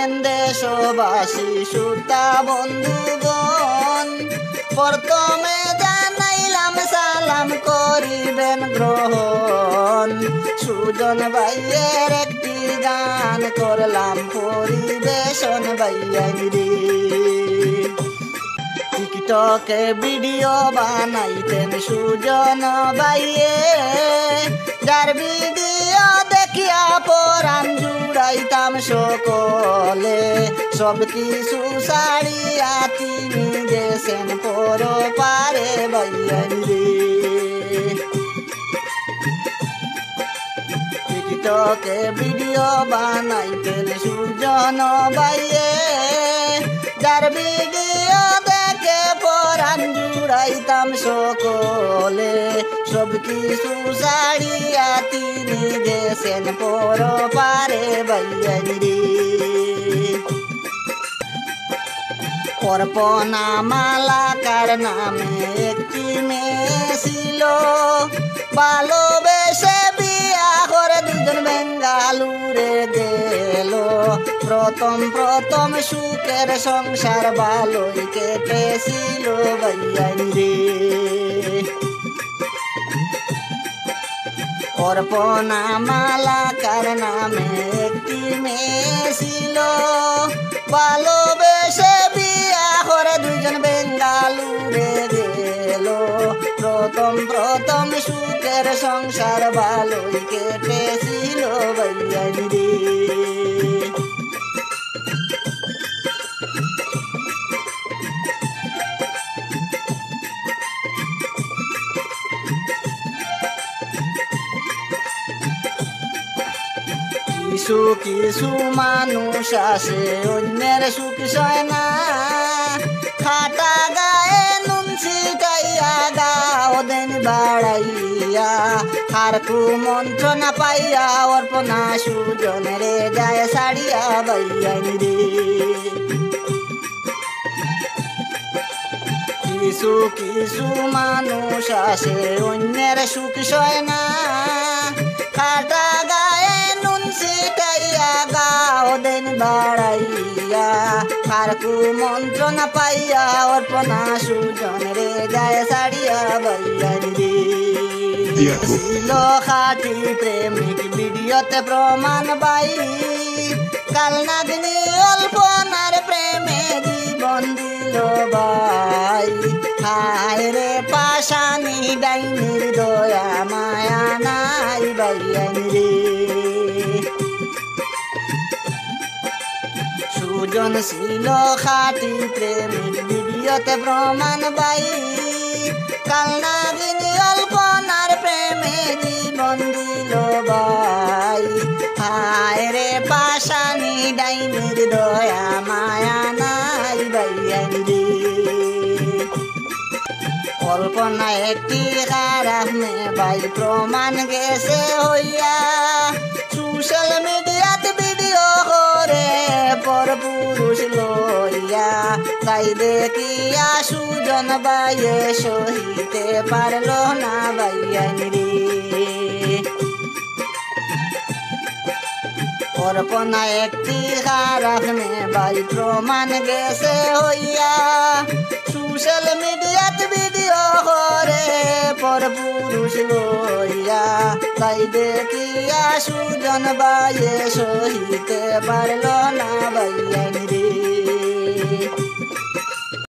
শুনেন দেশবাসী শ্রোতা বন্ধুগণ, প্রথমে জানাইলাম সালাম করিবেন গ্রহণ। সুজন ভাইয়ের একটি গান করলাম পরিবেশন ভাইয়াই রে। টিকটকে ভিডিও বানাইতেন সুজন ভাইয়ে, যার ভিডিও দেখিয়া পরাণ জুড়াইতাম সকলে। সব কিছু ছাড়িয়া তিনি গেছেন পরপারে ভাইয়াই রে। টিকটকে ভিডিও বানাইতেন সুজন ভাইয়ে, যার ভিডিও দেখে পরাণ জুড়াইতাম সকলে। সব কিছু ছাড়িয়া তিনি গেছেন পরপারে ভাইয়াই রে। কল্পনা মালাকার নামে একটি মেয়ে ছিল, ভালোবেসে বিয়া করে দুজন বেঙ্গালুরে গেল। প্রথম প্রথম সুখের সংসার ভালোই কেটেছিল ভাইয়াই রে। কল্পনা মালাকার নামে একটি মেয়ে ছিল, ভালোবেসে বিয়া করে দুজন বেঙ্গালুরে গেল। প্রথম প্রথম সুখের সংসার ভালোই কেটেছিল ভাইয়াই রে। কিছু কিছু মানুষ আসে অন্যের সুখ সয় না, খাটা গায়ে নুন ছিটাইয়া গাও দেন বাড়াইয়া। আর কুমন্ত্রণা পাইয়া অর্পণা সুজন রে যায় সারিয়া ভাইয়াই রে। কিছু কিছু মানুষ আসে অন্যের সুখ সয় না, খাটা গায়ে নুন ছিটাইয়া গাও দেন বাড়াইয়া। আর কুমন্ত্রণা পাইয়া অর্পণা সুজন রে যায় সারিয়া ভাইয়াই রে। ছিল খাটি প্রেমিক ভিডিওতে প্রমাণ বাই, কাল নাগিনী অল্পনার প্রেমে জীবন দিল ভাই। হায় রে পাশানি ডাইনির দয়া মায়া নাই ভাইয়াই রে। সুজন ছিল খাটি প্রেমিক ভিডিওতে প্রমাণ বাই, কাল নাগিনী অল্পনার প্রেমে জীবন দিল ভাই। হায় রে পাশানি ডাইনির দয়া মায়া নাই ভাইয়াই রে। কল্পনা একটি খারাপ মেয়ে ভাই প্রমাণ গেছে হইয়া, সোশ্যাল মিডিয়াতে ভিডিও করে পর পুরুষ লইয়া। তাই দেখিয়া সুজন ভাইয়ে সহিতে পারল না ভাইয়াই রে। কল্পনা একটি খারাপ মেয়ে ভাই প্রমাণ গেছে হইয়া, সোশ্যাল মিডিয়াতে ভিডিও করে পর পুরুষ লইয়া। তাই দেখিয়া সুজন ভাইয়ে সহিতে পারল না ভাইয়াই রে।